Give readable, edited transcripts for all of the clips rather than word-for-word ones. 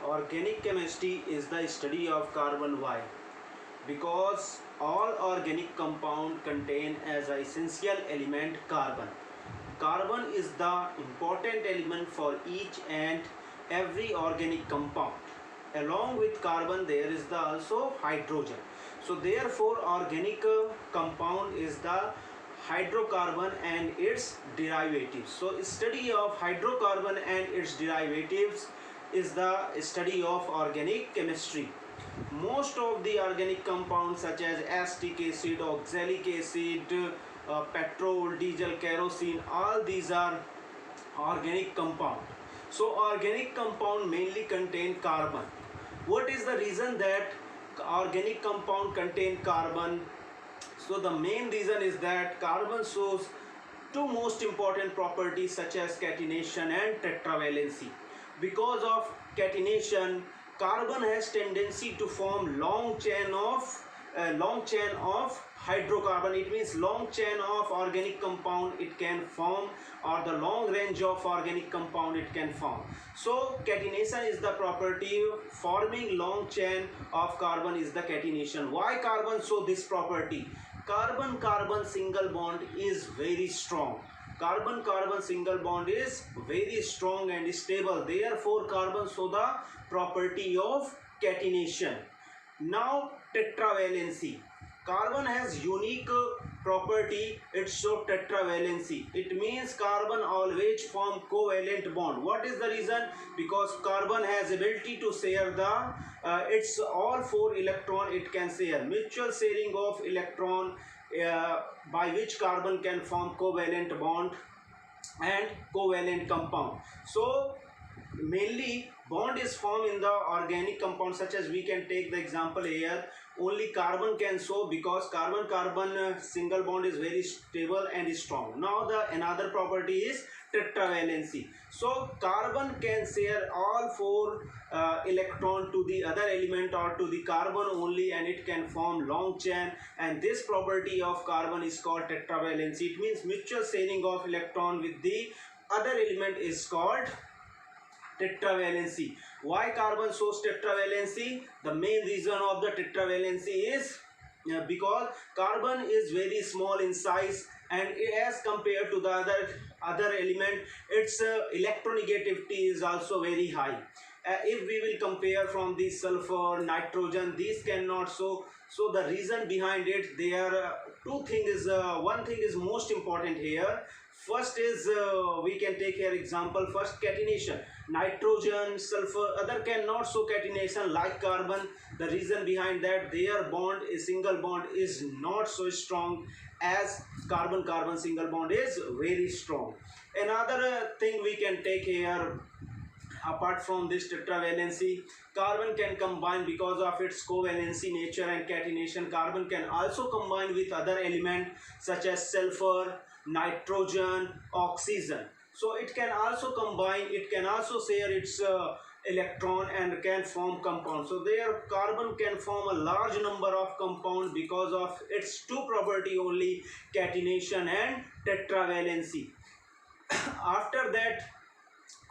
Organic chemistry is the study of carbon. Why? Because all organic compounds contain as an essential element carbon. Carbon is the important element for each and every organic compound. Along with carbon there is the also hydrogen. So therefore organic compound is the hydrocarbon and its derivatives. So study of hydrocarbon and its derivatives is the study of organic chemistry. Most of the organic compounds such as acetic acid, oxalic acid, petrol, diesel, kerosene, all these are organic compound. So organic compound mainly contain carbon. What is the reason that organic compound contain carbon? So the main reason is that carbon shows two most important properties such as catenation and tetravalency. Because of catenation, carbon has tendency to form long chain of hydrocarbon. It means long chain of organic compound it can form, or the long range of organic compound it can form. So catenation is the property. Forming long chain of carbon is the catenation. Why carbon show this property? Carbon carbon single bond is very strong. Carbon carbon single bond is very strong and stable. Therefore carbon show the property of catenation. Now tetravalency. Carbon has unique property, it shows tetravalency. It means carbon always form covalent bond. What is the reason? Because carbon has ability to share the its all four electron it can share. Mutual sharing of electron by which carbon can form covalent bond and covalent compound. So mainly bond is formed in the organic compound, such as we can take the example here. Only carbon can show because carbon carbon single bond is very stable and strong. Now the another property is tetravalency. So carbon can share all four electron to the other element or to the carbon only, and it can form long chain, and this property of carbon is called tetravalency. It means mutual sharing of electron with the other element is called tetravalency. Why carbon shows tetravalency? The main reason of the tetravalency is because carbon is very small in size, and as compared to the other element, its electronegativity is also very high. If we will compare from the sulfur, nitrogen, these cannot show. So the reason behind it, there are two things. One thing is most important here. First is we can take here example. First, catenation. Nitrogen, sulfur, other cannot show catenation like carbon. The reason behind that, their bond is single bond is not so strong as carbon carbon single bond is very strong. Another thing we can take here, apart from this tetravalency, carbon can combine because of its covalency nature and catenation. Carbon can also combine with other elements such as sulfur, nitrogen, oxygen. So it can also combine, it can also share its electron and can form compound. So there carbon can form a large number of compound because of its two property only, catenation and tetravalency. After that,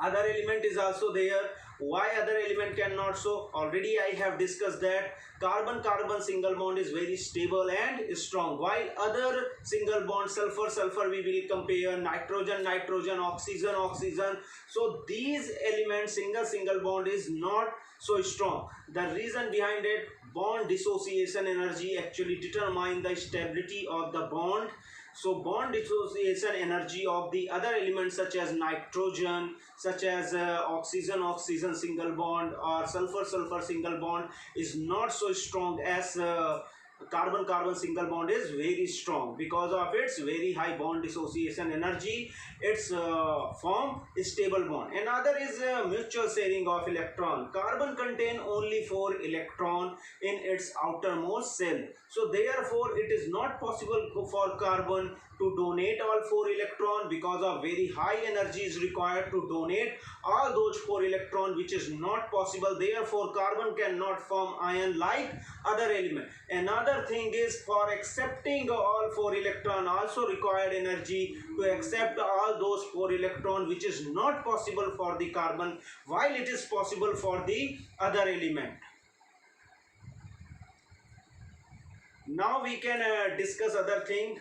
other element is also there. Why other element cannot show? Already I have discussed that carbon carbon single bond is very stable and strong, while other single bond, sulfur sulfur, we will compare, nitrogen nitrogen, oxygen oxygen. So these elements single bond is not so strong. The reason behind it, bond dissociation energy actually determine the stability of the bond. So bond dissociation energy of the other elements such as nitrogen, such as oxygen oxygen single bond, or sulfur sulfur single bond is not so strong as carbon carbon single bond is very strong. Because of its very high bond dissociation energy, it's form stable bond. Another is mutual sharing of electron. Carbon contain only 4 electron in its outermost shell. So therefore it is not possible for carbon to donate all 4 electron, because of very high energy is required to donate all those 4 electron, which is not possible. Therefore carbon cannot form ion like other element. Another other thing is for accepting all 4 electron also required energy to accept all those 4 electron, which is not possible for the carbon while it is possible for the other element. Now we can discuss other thing.